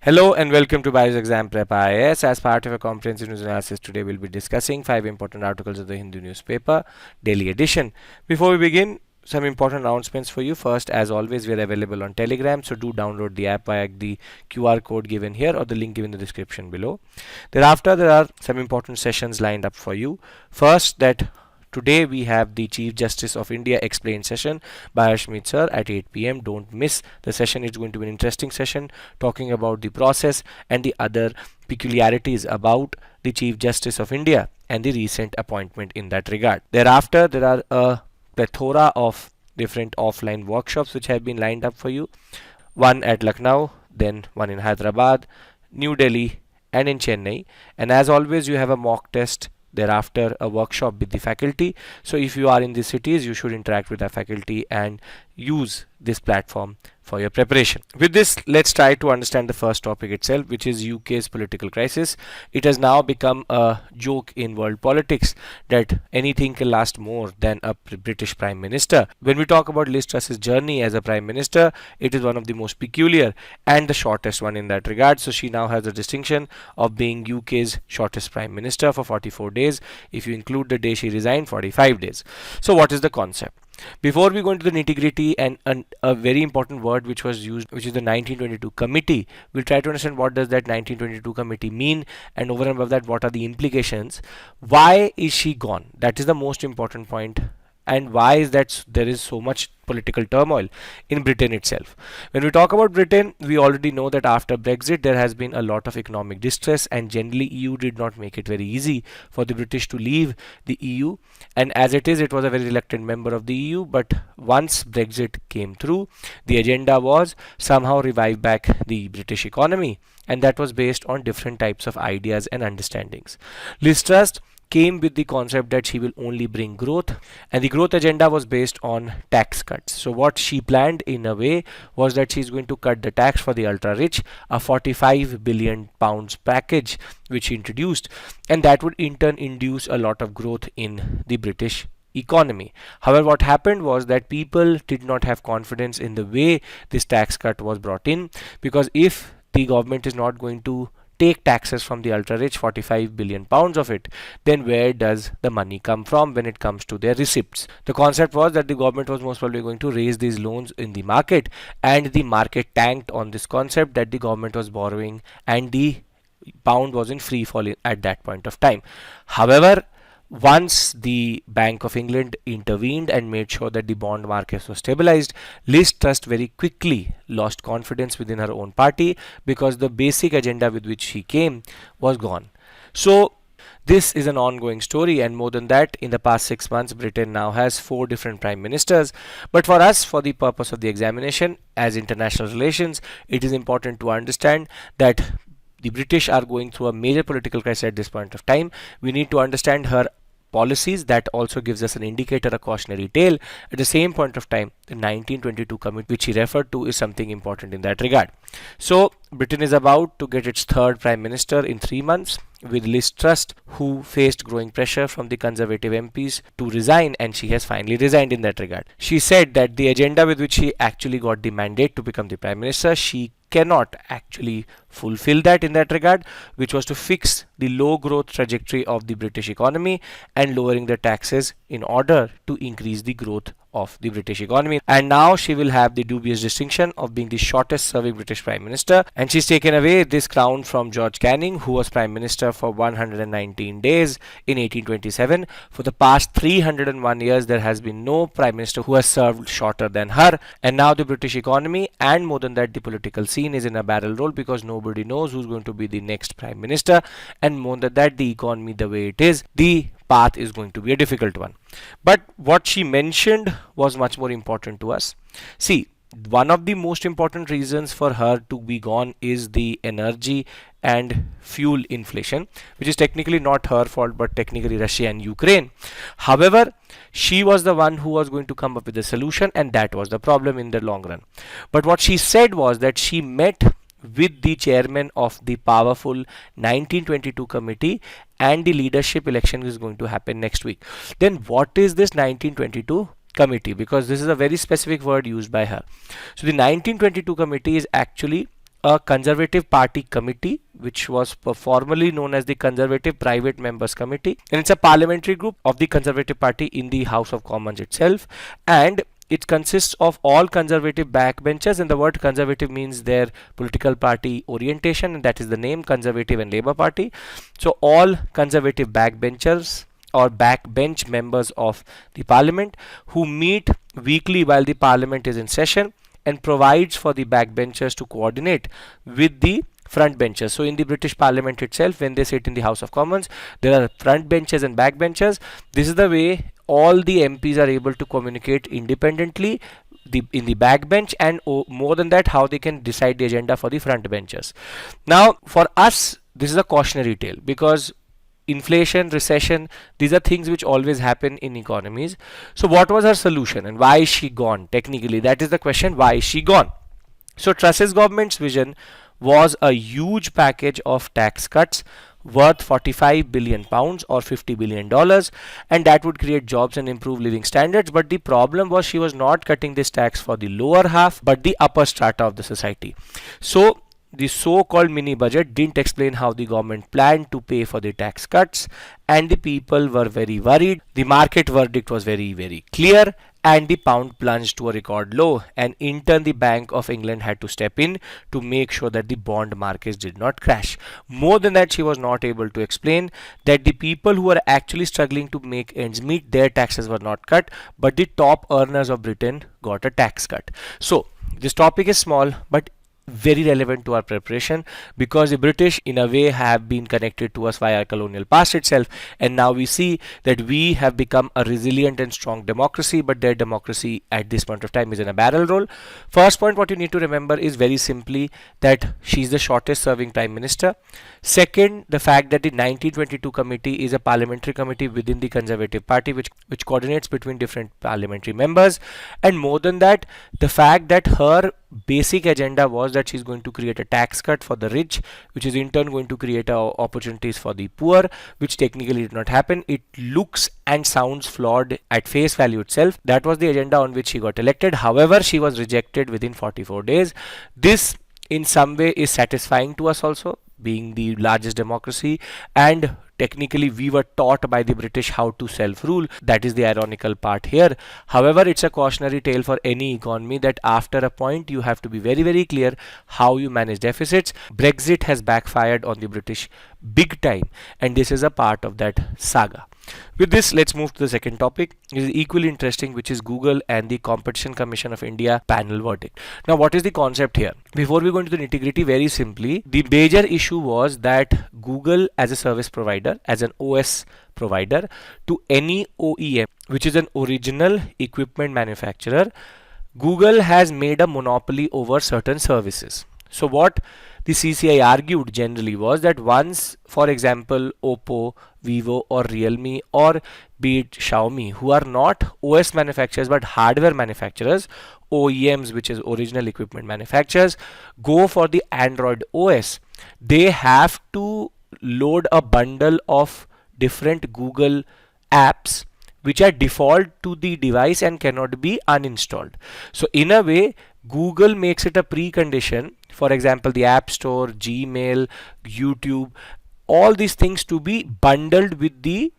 Hello and welcome to Byjus Exam Prep IAS. As part of a comprehensive news analysis, today we'll be discussing 5 important articles of the Hindu newspaper, daily edition. Before we begin, some important announcements for you. First, as always, we are available on Telegram, so do download the app via the QR code given here or the link given in the description below. Thereafter, there are some important sessions lined up for you. First, that today we have the Chief Justice of India explained session by Ashmeet sir at 8 p.m. Don't miss the session. It's going to be an interesting session talking about the process and the other peculiarities about the Chief Justice of India and the recent appointment in that regard. Thereafter, there are a plethora of different offline workshops which have been lined up for you. One at Lucknow, then one in Hyderabad, New Delhi, and in Chennai. And as always, you have a mock test, thereafter a workshop with the faculty. So if you are in the cities, you should interact with the faculty and use this platform for your preparation. With this, let's try to understand the first topic itself, which is UK's political crisis. It has now become a joke in world politics that anything can last more than a British Prime Minister. When we talk about Liz Truss's journey as a Prime Minister, it is one of the most peculiar and the shortest one in that regard. So she now has the distinction of being UK's shortest Prime Minister for 44 days. If you include the day she resigned, 45 days. So what is the concept? Before we go into the nitty-gritty and a very important word which was used, which is the 1922 committee, we'll try to understand what does that 1922 committee mean, and over and above that, what are the implications. Why is she gone? That is the most important point. And why is that there is so much political turmoil in Britain itself? When we talk about Britain, we already know that after Brexit there has been a lot of economic distress, and generally EU did not make it very easy for the British to leave the EU, and as it is, it was a very reluctant member of the EU. But once Brexit came through, the agenda was somehow revive back the British economy, and that was based on different types of ideas and understandings. Liz Truss came with the concept that she will only bring growth, and the growth agenda was based on tax cuts. So what she planned in a way was that she's going to cut the tax for the ultra rich, a 45 billion pounds package which she introduced, and that would in turn induce a lot of growth in the British economy. However, what happened was that people did not have confidence in the way this tax cut was brought in, because if the government is not going to take taxes from the ultra rich, 45 billion pounds of it, then where does the money come from when it comes to their receipts? The concept was that the government was most probably going to raise these loans in the market, and the market tanked on this concept that the government was borrowing and the pound was in free fall at that point of time. However, once the Bank of England intervened and made sure that the bond markets were stabilized, Liz Truss very quickly lost confidence within her own party, because the basic agenda with which she came was gone. So this is an ongoing story, and more than that, in the past 6 months, Britain now has 4 different prime ministers. But for us, for the purpose of the examination as international relations, it is important to understand that the British are going through a major political crisis at this point of time. We need to understand her policies. That also gives us an indicator, a cautionary tale. At the same point of time, the 1922 committee which he referred to is something important in that regard. So Britain is about to get its third prime minister in 3 months, with Liz Truss, who faced growing pressure from the Conservative MPs to resign, and she has finally resigned in that regard. She said that the agenda with which she actually got the mandate to become the prime minister, she cannot actually fulfill that in that regard, which was to fix the low growth trajectory of the British economy and lowering the taxes in order to increase the growth of the British economy. And now she will have the dubious distinction of being the shortest serving British Prime Minister, and she's taken away this crown from George Canning, who was Prime Minister for 119 days in 1827. For the past 301 years, there has been no Prime Minister who has served shorter than her, and now the British economy, and more than that, the political scene is in a barrel roll, because nobody knows who's going to be the next Prime Minister, and more than that, the economy the way it is, the path is going to be a difficult one. But what she mentioned was much more important to us. See, one of the most important reasons for her to be gone is the energy and fuel inflation, which is technically not her fault, but technically Russia and Ukraine. However, she was the one who was going to come up with a solution, and that was the problem in the long run. But what she said was that she met with the chairman of the powerful 1922 committee, and the leadership election is going to happen next week. Then what is this 1922 committee? Because this is a very specific word used by her. So the 1922 committee is actually a Conservative Party committee, which was formerly known as the Conservative Private Members Committee, and it's a parliamentary group of the Conservative Party in the House of Commons itself, and it consists of all conservative backbenchers, and the word conservative means their political party orientation, and that is the name Conservative and Labour Party. So all conservative backbenchers or backbench members of the parliament who meet weekly while the parliament is in session and provides for the backbenchers to coordinate with the front benchers. So in the British Parliament itself, when they sit in the House of Commons, there are front benches and back benchers. This is the way all the MPs are able to communicate independently in the backbench, and more than that, how they can decide the agenda for the front benchers. Now, for us, this is a cautionary tale, because inflation, recession, these are things which always happen in economies. So what was her solution and why is she gone? Technically, that is the question, why is she gone? So Truss's government's vision was a huge package of tax cuts worth 45 billion pounds or $50 billion, and that would create jobs and improve living standards. But the problem was she was not cutting this tax for the lower half but the upper strata of the society. So the so-called mini budget didn't explain how the government planned to pay for the tax cuts, and the people were very worried. The market verdict was very, very clear, and the pound plunged to a record low, and in turn the Bank of England had to step in to make sure that the bond markets did not crash. More than that, she was not able to explain that the people who were actually struggling to make ends meet, their taxes were not cut, but the top earners of Britain got a tax cut. So this topic is small but very relevant to our preparation, because the British in a way have been connected to us via colonial past itself, and now we see that we have become a resilient and strong democracy, but their democracy at this point of time is in a barrel roll. First point, what you need to remember is very simply that she's the shortest serving prime minister. Second, the fact that the 1922 committee is a parliamentary committee within the Conservative Party which coordinates between different parliamentary members, and more than that, the fact that her basic agenda was that she's going to create a tax cut for the rich, which is in turn going to create opportunities for the poor, which technically did not happen. It looks and sounds flawed at face value itself. That was the agenda on which she got elected. However, she was rejected within 44 days. This in some way is satisfying to us also, being the largest democracy, and technically we were taught by the British how to self-rule. That is the ironical part here. However, it's a cautionary tale for any economy that after a point you have to be very, very clear how you manage deficits. Brexit has backfired on the British big time, and this is a part of that saga. With this, let's move to the second topic. It is equally interesting, which is Google and the Competition Commission of India panel verdict. Now, what is the concept here? Before we go into the nitty-gritty, very simply, the major issue was that Google as a service provider, as an OS provider to any OEM, which is an original equipment manufacturer, Google has made a monopoly over certain services. So what the CCI argued generally was that once, for example, Oppo, Vivo or Realme, or be it Xiaomi, who are not OS manufacturers but hardware manufacturers, OEMs, which is original equipment manufacturers, go for the Android OS, they have to load a bundle of different Google apps which are default to the device and cannot be uninstalled. So in a way, Google makes it a precondition, for example, the App Store, Gmail, YouTube, all these things to be bundled with the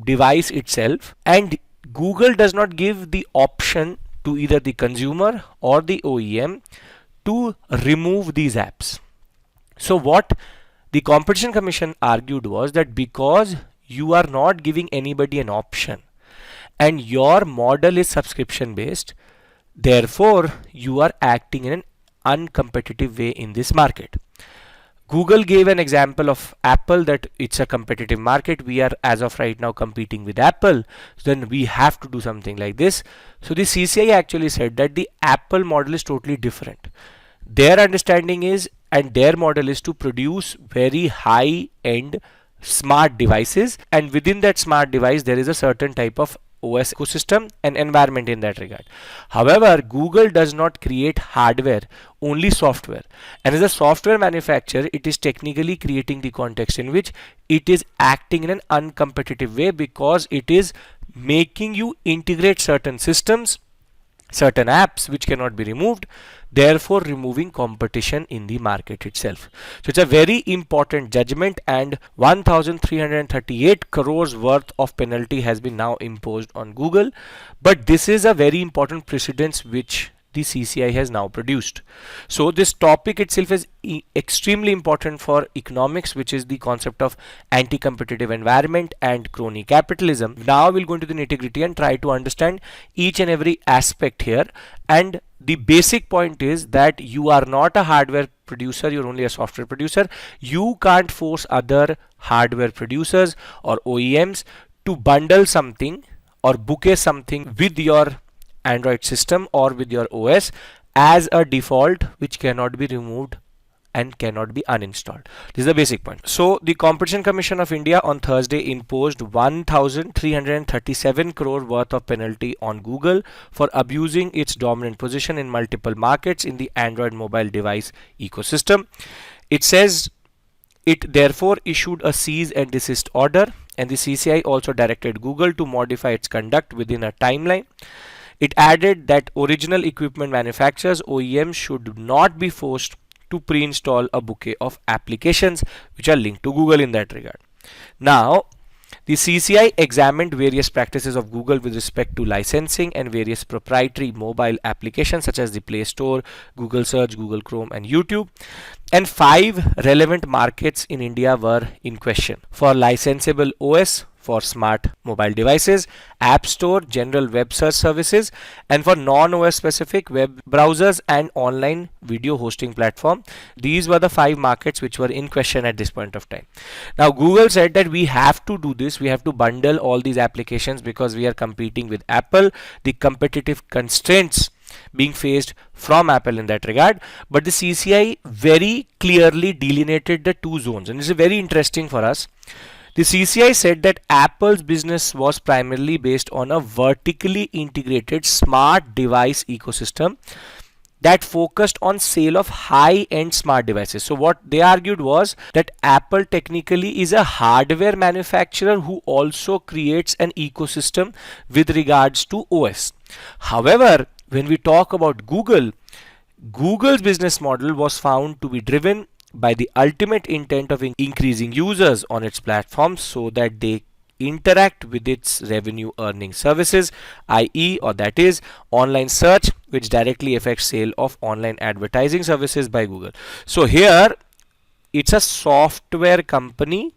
device itself, and Google does not give the option to either the consumer or the OEM to remove these apps. So what the Competition Commission argued was that because you are not giving anybody an option and your model is subscription based, therefore you are acting in an uncompetitive way in this market. Google gave an example of Apple, that it's a competitive market. We are as of right now competing with Apple. So then we have to do something like this. So the CCI actually said that the Apple model is totally different. Their understanding is, and their model is to produce very high end smart devices, and within that smart device there is a certain type of OS ecosystem and environment in that regard. However, Google does not create hardware, only software, and as a software manufacturer it is technically creating the context in which it is acting in an uncompetitive way, because it is making you integrate certain systems, certain apps which cannot be removed. therefore removing competition in the market itself. So it's a very important judgment, and 1338 crores worth of penalty has been now imposed on Google. But this is a very important precedence which the CCI has now produced. So this topic itself is extremely important for economics, which is the concept of anti-competitive environment and crony capitalism. Now we'll go into the nitty-gritty and try to understand each and every aspect here. And the basic point is that you are not a hardware producer, you're only a software producer. You can't force other hardware producers or OEMs to bundle something or bouquet something with your Android system or with your OS as a default, which cannot be removed and cannot be uninstalled. This is the basic point. So the Competition Commission of India on Thursday imposed 1337 crore worth of penalty on Google for abusing its dominant position in multiple markets in the Android mobile device ecosystem. It says it therefore issued a cease and desist order, and the CCI also directed Google to modify its conduct within a timeline. It added that original equipment manufacturers, OEMs, should not be forced to pre-install a bouquet of applications which are linked to Google in that regard. Now, the CCI examined various practices of Google with respect to licensing and various proprietary mobile applications such as the Play Store, Google Search, Google Chrome, and YouTube. And 5 relevant markets in India were in question. For licensable OS, for smart mobile devices, App Store, general web search services, and for non-OS specific web browsers and online video hosting platform. These were the 5 markets which were in question at this point of time. Now Google said that we have to do this, we have to bundle all these applications because we are competing with Apple. The competitive constraints being faced from Apple in that regard, but the CCI very clearly delineated the 2 zones, and this is very interesting for us. The CCI said that Apple's business was primarily based on a vertically integrated smart device ecosystem that focused on sale of high-end smart devices. So what they argued was that Apple technically is a hardware manufacturer who also creates an ecosystem with regards to OS. However, when we talk about Google, Google's business model was found to be driven by the ultimate intent of increasing users on its platform so that they interact with its revenue earning services, i.e., or that is online search, which directly affects sale of online advertising services by Google. So here it's a software company,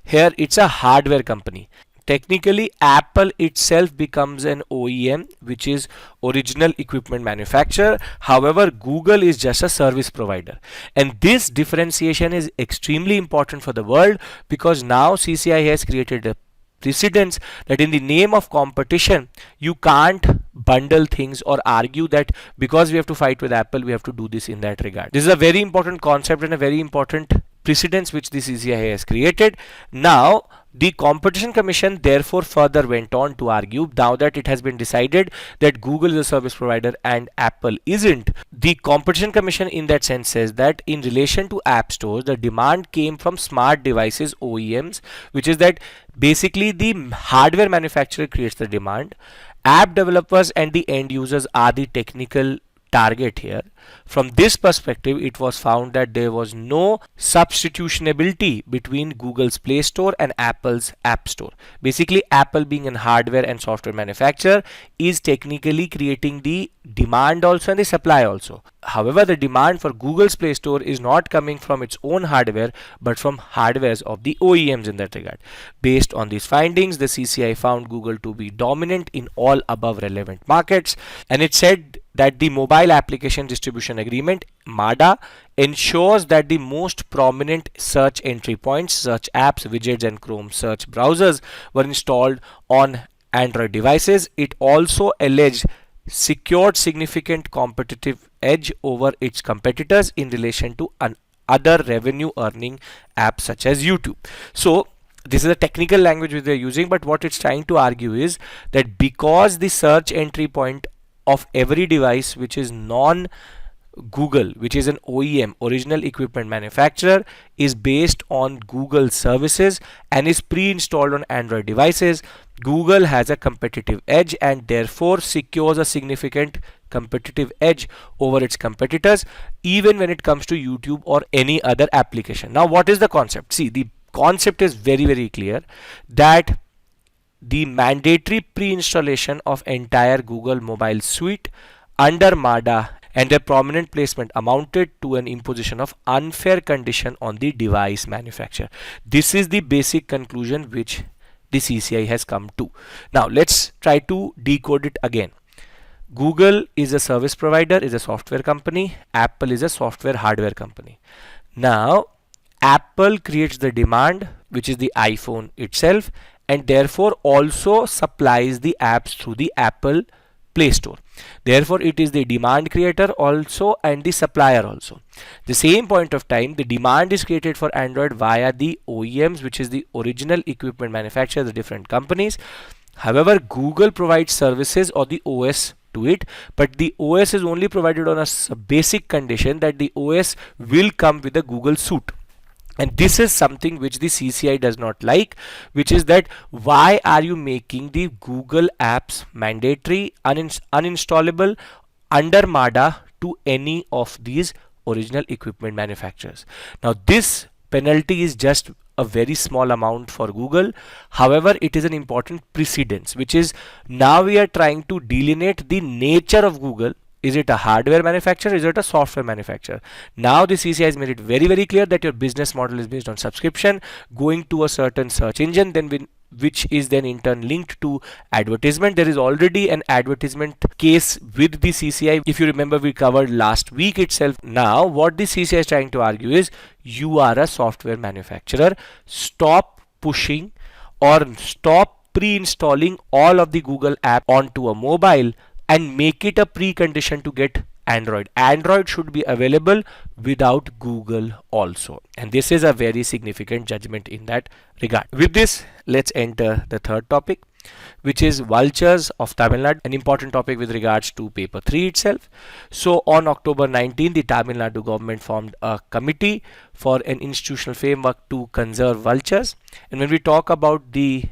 here it's a hardware company. Technically, Apple itself becomes an OEM, which is original equipment manufacturer. However, Google is just a service provider. And this differentiation is extremely important for the world because now CCI has created a precedence that in the name of competition, you can't bundle things or argue that because we have to fight with Apple, we have to do this in that regard. This is a very important concept and a very important precedence which the CCI has created. Now, the Competition Commission therefore further went on to argue, now that it has been decided that Google is a service provider and Apple isn't, the Competition Commission in that sense says that in relation to app stores, the demand came from smart devices OEMs, which is that basically the hardware manufacturer creates the demand. App developers and the end users are the technical target here. From this perspective, it was found that there was no substitutionability between Google's Play Store and Apple's App Store. Basically, Apple being a hardware and software manufacturer is technically creating the demand also and the supply also. However, the demand for Google's Play Store is not coming from its own hardware but from hardwares of the OEMs in that regard. Based on these findings, the CCI found Google to be dominant in all above relevant markets, and it said that the Mobile Application Distribution Agreement (MADA) ensures that the most prominent search entry points, search apps, widgets, and Chrome search browsers were installed on Android devices. It also alleged secured significant competitive edge over its competitors in relation to other revenue earning apps such as YouTube. So this is a technical language which they're using, but what it's trying to argue is that because the search entry point of every device which is non-Google, which is an OEM, original equipment manufacturer, is based on Google services and is pre-installed on Android devices, Google has a competitive edge and therefore secures a significant competitive edge over its competitors, even when it comes to YouTube or any other application. Now, what is the concept? See, the concept is very, very clear that the mandatory pre-installation of entire Google mobile suite under MADA and their prominent placement amounted to an imposition of unfair condition on the device manufacturer. This is the basic conclusion which the CCI has come to. Now let's try to decode it again. Google is a service provider, is a software company. Apple is a software hardware company. Now Apple creates the demand, which is the iPhone itself, and therefore also supplies the apps through the Apple Play Store. Therefore, it is the demand creator also and the supplier also. The same point of time, the demand is created for Android via the OEMs, which is the original equipment manufacturer, the different companies. However, Google provides services or the OS to it, but the OS is only provided on a basic condition that the OS will come with a Google suite. And this is something which the CCI does not like, which is that why are you making the Google apps mandatory, uninstallable under MADA to any of these original equipment manufacturers? Now this penalty is just a very small amount for Google. However, it is an important precedence, which is now we are trying to delineate the nature of Google. Is it a hardware manufacturer? Is it a software manufacturer? Now the CCI has made it very, very clear that your business model is based on subscription, going to a certain search engine, then which is then in turn linked to advertisement. There is already an advertisement case with the CCI. If you remember, we covered last week itself. Now what the CCI is trying to argue is you are a software manufacturer. Stop pushing or stop pre-installing all of the Google app onto a mobile and make it a precondition to get Android. Android should be available without Google also. And this is a very significant judgment in that regard. With this, let's enter the third topic, which is Vultures of Tamil Nadu, an important topic with regards to paper 3 itself. So on October 19, the Tamil Nadu government formed a committee for an institutional framework to conserve vultures. And when we talk about the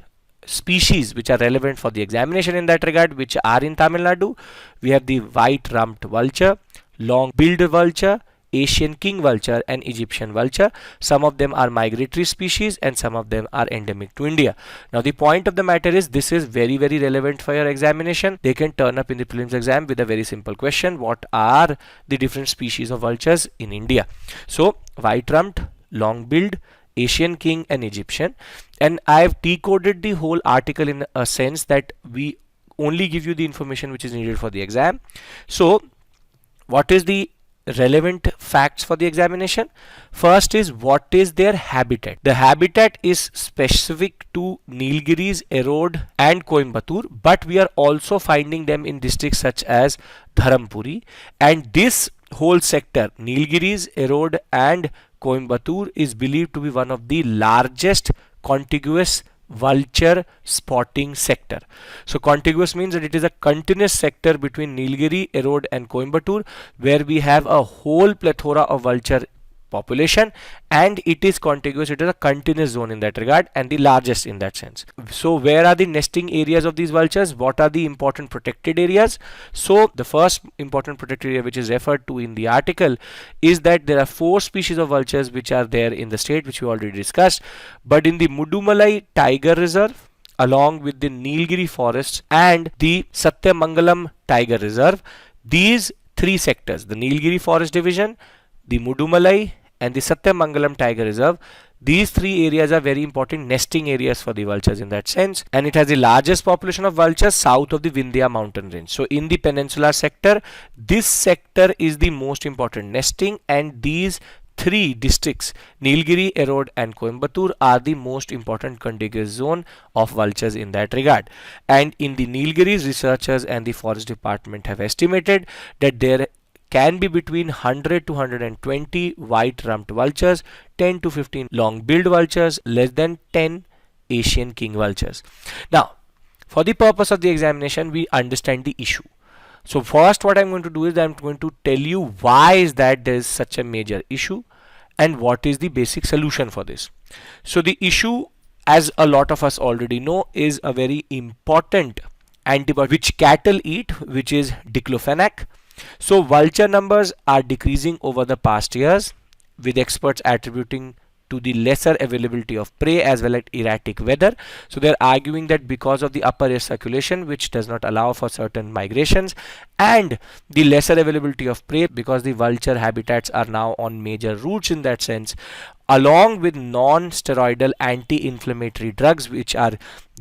species which are relevant for the examination in that regard, which are in Tamil Nadu, we have the white-rumped vulture, long-billed vulture, Asian king vulture and Egyptian vulture. Some of them are migratory species and some of them are endemic to India. Now the point of the matter is this is very, very relevant for your examination. They can turn up in the prelims exam with a very simple question: what are the different species of vultures in India? So white-rumped, long-billed, Asian king and Egyptian. And I have decoded the whole article in a sense that we only give you the information which is needed for the exam. So what is the relevant facts for the examination? First is what is their habitat. The habitat is specific to Nilgiris, Erode and Coimbatore, but we are also finding them in districts such as Dharampuri, and this whole sector, Nilgiris, Erode and Coimbatore, is believed to be one of the largest contiguous vulture spotting sector. So contiguous means that it is a continuous sector between Nilgiri, Erode and Coimbatore, where we have a whole plethora of vulture population, and it is contiguous. It is a continuous zone in that regard and the largest in that sense. So where are the nesting areas of these vultures? What are the important protected areas? So the first important protected area which is referred to in the article is that there are 4 species of vultures which are there in the state, which we already discussed. But in the Mudumalai Tiger Reserve, along with the Nilgiri forests and the Satyamangalam Tiger Reserve, these 3 sectors, the Nilgiri Forest Division, the Mudumalai and the Satyamangalam Tiger Reserve, these 3 areas are very important nesting areas for the vultures in that sense, and it has the largest population of vultures south of the Vindhya mountain range. So in the peninsular sector, this sector is the most important nesting, and these 3 districts, Nilgiri, Erode and Coimbatore, are the most important contiguous zone of vultures in that regard. And in the Nilgiris, researchers and the forest department have estimated that there can be between 100 to 120 white-rumped vultures, 10 to 15 long-billed vultures, less than 10 Asian king vultures. Now, for the purpose of the examination, we understand the issue. So first what I'm going to do is I'm going to tell you why is that there is such a major issue and what is the basic solution for this. So the issue, as a lot of us already know, is a very important antibiotic which cattle eat, which is diclofenac. So vulture numbers are decreasing over the past years, with experts attributing to the lesser availability of prey as well as erratic weather. So they're arguing that because of the upper air circulation, which does not allow for certain migrations, and the lesser availability of prey because the vulture habitats are now on major routes in that sense, along with non-steroidal anti-inflammatory drugs which are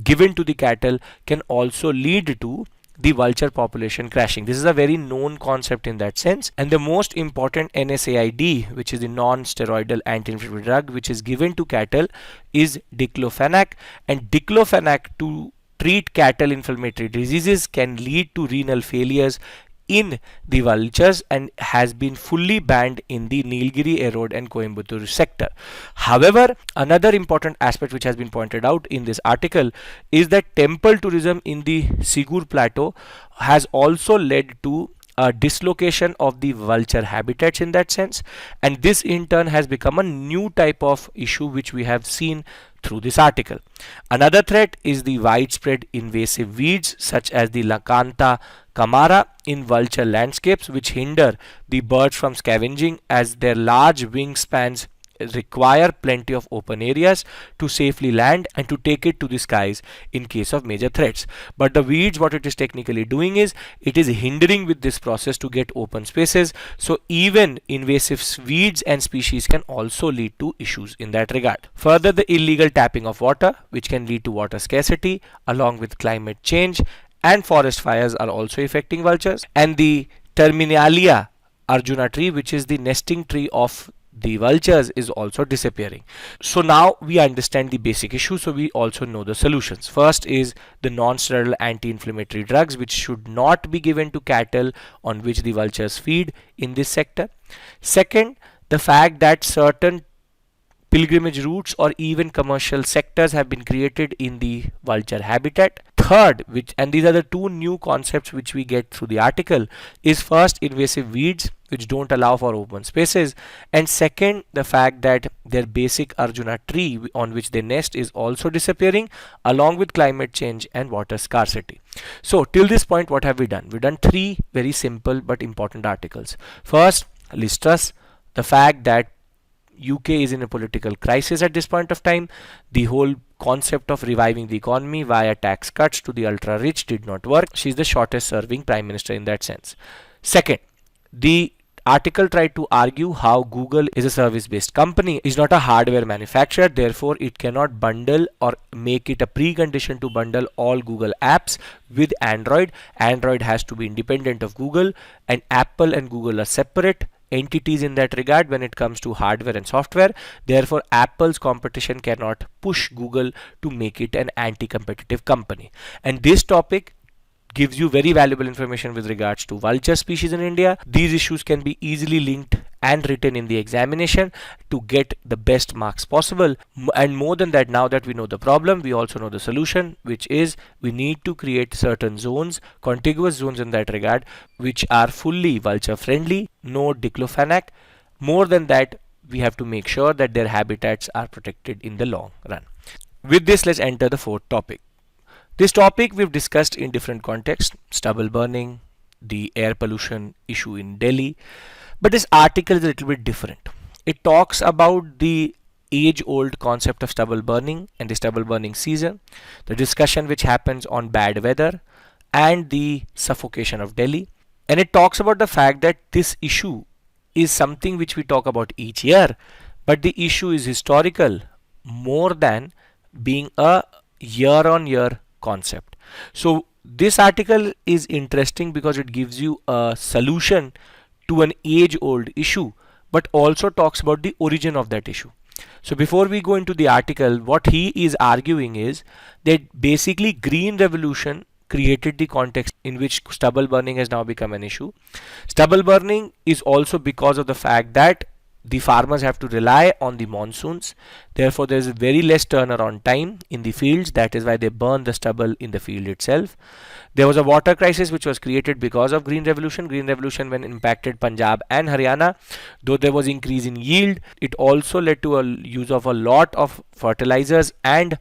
given to the cattle, can also lead to the vulture population crashing. This is a very known concept in that sense. And the most important NSAID, which is the non-steroidal anti-inflammatory drug which is given to cattle, is diclofenac. And diclofenac to treat cattle inflammatory diseases can lead to renal failures in the vultures and has been fully banned in the Nilgiri, Erode and Coimbatore sector. However, another important aspect which has been pointed out in this article is that temple tourism in the Sigur Plateau has also led to a dislocation of the vulture habitats in that sense, and this in turn has become a new type of issue which we have seen through this article. Another threat is the widespread invasive weeds such as the Lacantha camara in vulture landscapes, which hinder the birds from scavenging as their large wingspans require plenty of open areas to safely land and to take it to the skies in case of major threats. But the weeds, what it is technically doing is it is hindering with this process to get open spaces. So even invasive weeds and species can also lead to issues in that regard. Further, the illegal tapping of water, which can lead to water scarcity, along with climate change and forest fires, are also affecting vultures. And the Terminalia Arjuna tree, which is the nesting tree of the vultures, is also disappearing. So now we understand the basic issue, so we also know the solutions. First is the non-steroidal anti-inflammatory drugs which should not be given to cattle on which the vultures feed in this sector. Second, the fact that certain pilgrimage routes or even commercial sectors have been created in the vulture habitat. Third, and these are the two new concepts which we get through the article, is first invasive weeds which don't allow for open spaces, and second, the fact that their basic Arjuna tree on which they nest is also disappearing, along with climate change and water scarcity. So till this point, what have we done? We've done three very simple but important articles. First, Listrus, the fact that UK is in a political crisis at this point of time. The whole concept of reviving the economy via tax cuts to the ultra rich did not work. She's the shortest serving prime minister in that sense. Second, the article tried to argue how Google is a service based company, is not a hardware manufacturer, therefore it cannot bundle or make it a precondition to bundle all Google apps with Android. Android has to be independent of Google, and Apple and Google are separate entities in that regard when it comes to hardware and software. Therefore, Apple's competition cannot push Google to make it an anti-competitive company. And this topic gives you very valuable information with regards to vulture species in India. These issues can be easily linked and written in the examination to get the best marks possible. And more than that, now that we know the problem, we also know the solution, which is we need to create certain zones, contiguous zones in that regard, which are fully vulture friendly, no diclofenac. More than that, we have to make sure that their habitats are protected in the long run. With this, let's enter the fourth topic. This topic we've discussed in different contexts: stubble burning, the air pollution issue in Delhi. But this article is a little bit different. It talks about the age-old concept of stubble burning and the stubble burning season, the discussion which happens on bad weather, and the suffocation of Delhi. And it talks about the fact that this issue is something which we talk about each year, but the issue is historical more than being a year-on-year concept. So this article is interesting because it gives you a solution to an age-old issue, but also talks about the origin of that issue. So before we go into the article, what he is arguing is that basically Green Revolution created the context in which stubble burning has now become an issue. Stubble burning is also because of the fact that the farmers have to rely on the monsoons. Therefore, there is very less turnaround time in the fields. That is why they burn the stubble in the field itself. There was a water crisis which was created because of Green Revolution. Green Revolution, when impacted Punjab and Haryana, though there was increase in yield, it also led to a use of a lot of fertilizers and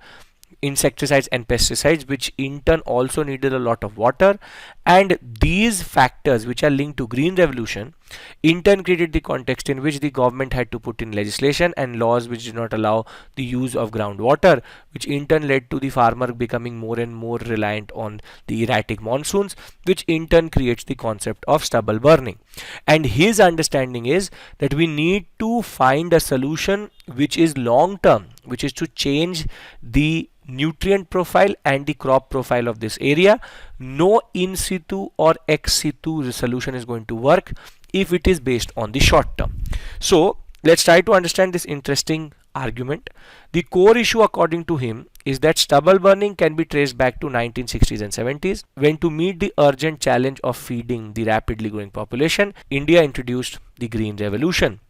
insecticides and pesticides, which in turn also needed a lot of water. And these factors, which are linked to green revolution, in turn created the context in which the government had to put in legislation and laws which did not allow the use of groundwater, which in turn led to the farmer becoming more and more reliant on the erratic monsoons, which in turn creates the concept of stubble burning. And his understanding is that we need to find a solution which is long term, which is to change the nutrient profile and the crop profile of this area. No in situ or ex situ solution is going to work if it is based on the short term. So let's try to understand this interesting argument. The core issue according to him is that stubble burning can be traced back to 1960s and 70s, when to meet the urgent challenge of feeding the rapidly growing population, India introduced the Green Revolution.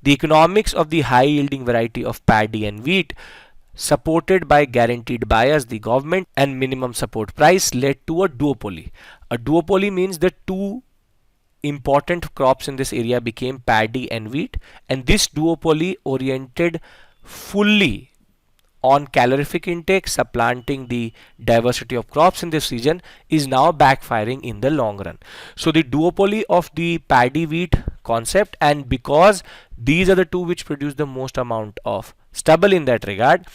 The economics of the high yielding variety of paddy and wheat, supported by guaranteed buyers, the government, and minimum support price, led to a duopoly. A duopoly means the two important crops in this area became paddy and wheat, and this duopoly oriented fully on calorific intake, supplanting the diversity of crops in this region, is now backfiring in the long run. So the duopoly of the paddy wheat concept, and because these are the two which produce the most amount of stubble in that regard,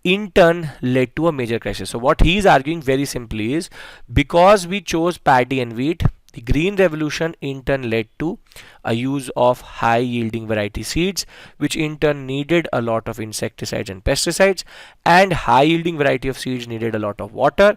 in turn led to a major crisis. So what he is arguing very simply is, because we chose paddy and wheat, the Green Revolution in turn led to a use of high yielding variety seeds, which in turn needed a lot of insecticides and pesticides, and high yielding variety of seeds needed a lot of water.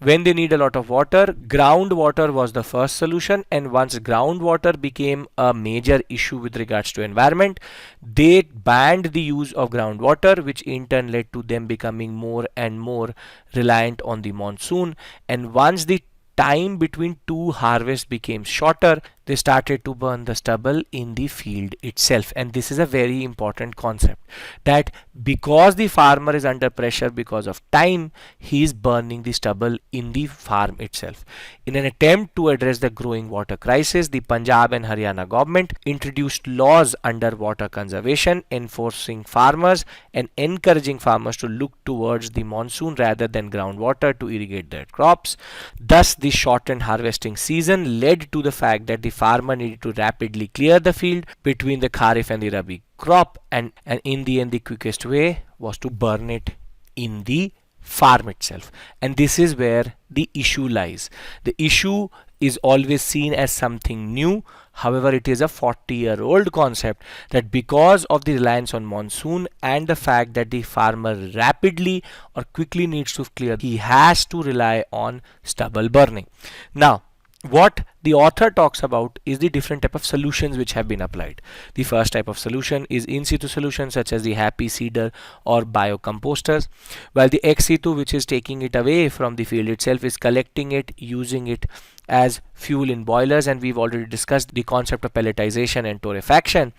When they need a lot of water, groundwater was the first solution, and once groundwater became a major issue with regards to environment, they banned the use of groundwater, which in turn led to them becoming more and more reliant on the monsoon. And once the time between two harvests became shorter, they started to burn the stubble in the field itself. And this is a very important concept, that because the farmer is under pressure because of time, he is burning the stubble in the farm itself. In an attempt to address the growing water crisis, the Punjab and Haryana government introduced laws under water conservation, enforcing farmers and encouraging farmers to look towards the monsoon rather than groundwater to irrigate their crops. Thus, the shortened harvesting season led to the fact that the farmer needed to rapidly clear the field between the Kharif and the Rabi crop, and in the end the quickest way was to burn it in the farm itself. And this is where the issue lies. The issue is always seen as something new. However, it is a 40-year-old concept, that because of the reliance on monsoon and the fact that the farmer rapidly or quickly needs to clear, he has to rely on stubble burning. Now, what the author talks about is the different type of solutions which have been applied. The first type of solution is in situ solutions, such as the happy seeder or biocomposters, while the ex situ, which is taking it away from the field itself, is collecting it, using it as fuel in boilers, and we've already discussed the concept of pelletization and torrefaction,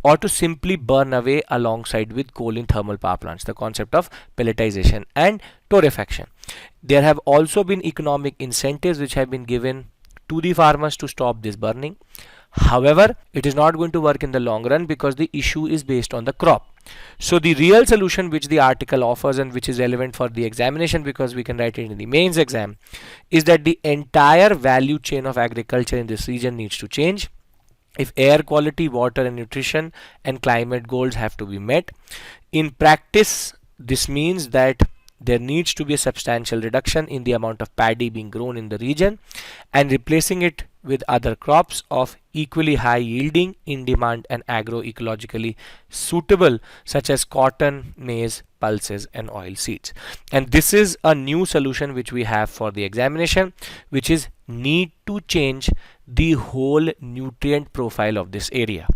or to simply burn away alongside with coal in thermal power plants, the concept of pelletization and torrefaction. There have also been economic incentives which have been given to the farmers to stop this burning. However, it is not going to work in the long run because the issue is based on the crop. So the real solution which the article offers, and which is relevant for the examination because we can write it in the mains exam, is that the entire value chain of agriculture in this region needs to change if air quality, water and nutrition and climate goals have to be met. In practice, this means that there needs to be a substantial reduction in the amount of paddy being grown in the region, and replacing it with other crops of equally high yielding, in demand and agroecologically suitable, such as cotton, maize, pulses and oil seeds. And this is a new solution which we have for the examination, which is need to change the whole nutrient profile of this area,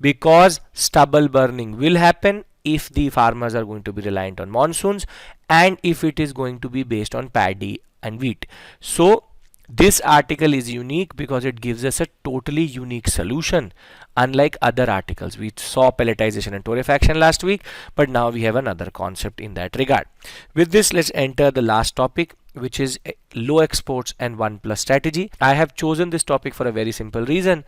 because stubble burning will happen if the farmers are going to be reliant on monsoons, and if it is going to be based on paddy and wheat. So this article is unique because it gives us a totally unique solution, unlike other articles. We saw pelletization and torrefaction last week, but now we have another concept in that regard. With this, let's enter the last topic, which is low exports and 1+ strategy. I have chosen this topic for a very simple reason.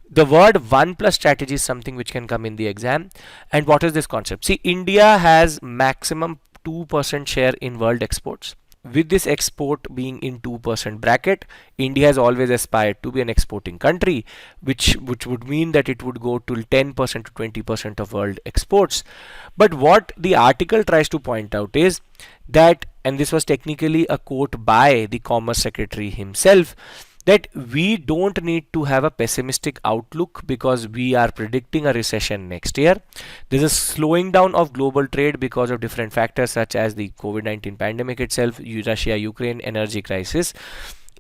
The word 1+ strategy is something which can come in the exam. And what is this concept? See, India has maximum 2% share in world exports. With this export being in 2% bracket, India has always aspired to be an exporting country, which would mean that it would go to 10% to 20% of world exports. But what the article tries to point out is that, and this was technically a quote by the Commerce Secretary himself, that we don't need to have a pessimistic outlook because we are predicting a recession next year. There's a slowing down of global trade because of different factors such as the COVID-19 pandemic itself, Russia-Ukraine energy crisis.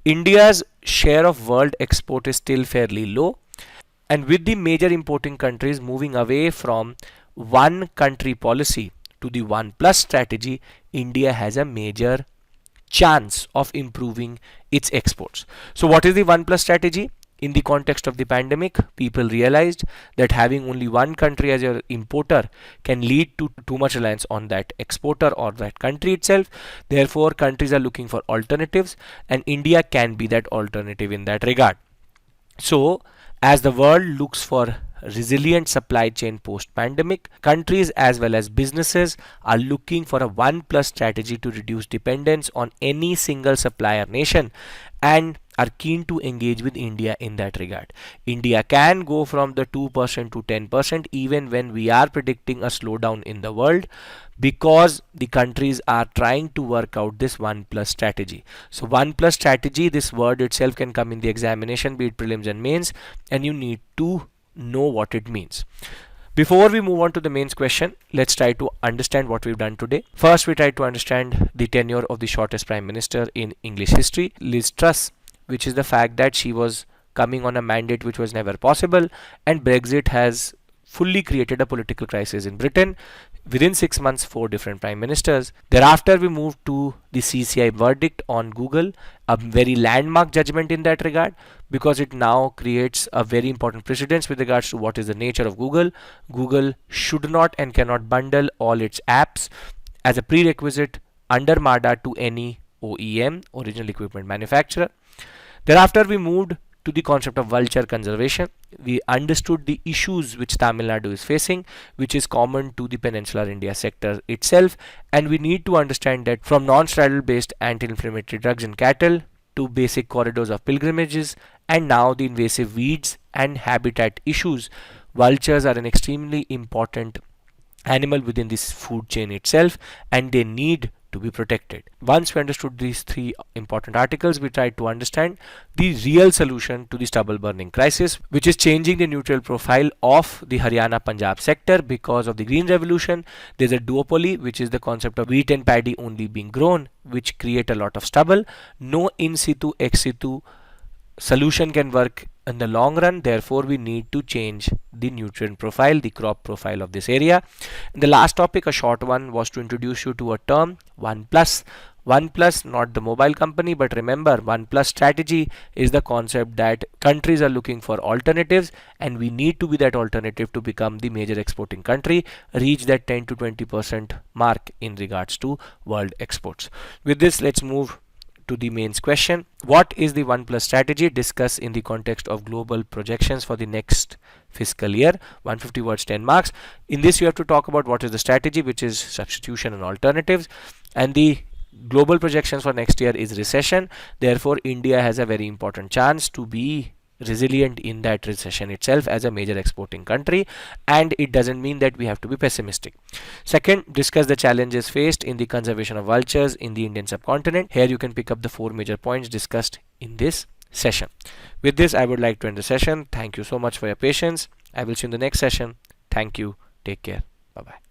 India's share of world export is still fairly low, and with the major importing countries moving away from one country policy to the one plus strategy, India has a major chance of improving its exports. So what is the one plus strategy? In the context of the pandemic, people realized that having only one country as your importer can lead to too much reliance on that exporter or that country itself. Therefore, countries are looking for alternatives, and India can be that alternative in that regard. So, as the world looks for resilient supply chain post pandemic, countries as well as businesses are looking for a one plus strategy to reduce dependence on any single supplier nation and are keen to engage with India in that regard. India can go from the 2% to 10% even when we are predicting a slowdown in the world, because the countries are trying to work out this one plus strategy. So one plus strategy, this word itself can come in the examination, be it prelims and mains, and you need to know what it means. Before we move on to the mains question, let's try to understand what we've done today. First, we tried to understand the tenure of the shortest prime minister in English history, Liz Truss, which is the fact that she was coming on a mandate which was never possible, and Brexit has fully created a political crisis in Britain. Within 6 months, 4 different prime ministers. Thereafter, we moved to the CCI verdict on Google, a very landmark judgment in that regard, because it now creates a very important precedence with regards to what is the nature of Google. Google should not and cannot bundle all its apps as a prerequisite under MADA to any OEM, original equipment manufacturer. Thereafter, we moved to the concept of vulture conservation. We understood the issues which Tamil Nadu is facing, which is common to the peninsular India sector itself, and we need to understand that from non-steroidal based anti-inflammatory drugs in cattle to basic corridors of pilgrimages, and now the invasive weeds and habitat issues, vultures are an extremely important animal within this food chain itself, and they need to be protected. Once we understood these 3 important articles, we tried to understand the real solution to the stubble burning crisis, which is changing the nutrient profile of the Haryana Punjab sector because of the green revolution. There's a duopoly, which is the concept of wheat and paddy only being grown, which create a lot of stubble. No in situ ex situ solution can work in the long run. Therefore, we need to change the nutrient profile, the crop profile of this area. And the last topic, a short one, was to introduce you to a term, OnePlus. OnePlus, not the mobile company, but remember, OnePlus strategy is the concept that countries are looking for alternatives, and we need to be that alternative to become the major exporting country, reach that 10 to 20% mark in regards to world exports. With this, let's move to the mains question. What is the OnePlus strategy? Discuss in the context of global projections for the next fiscal year. 150 words, 10 marks. In this, you have to talk about what is the strategy, which is substitution and alternatives, and the global projections for next year is recession. Therefore, India has a very important chance to be resilient in that recession itself as a major exporting country, and it doesn't mean that we have to be pessimistic. Second, discuss the challenges faced in the conservation of vultures in the Indian subcontinent. Here you can pick up the 4 major points discussed in this session. With this, I would like to end the session. Thank you so much for your patience. I will see you in the next session. Thank you. Take care. Bye bye.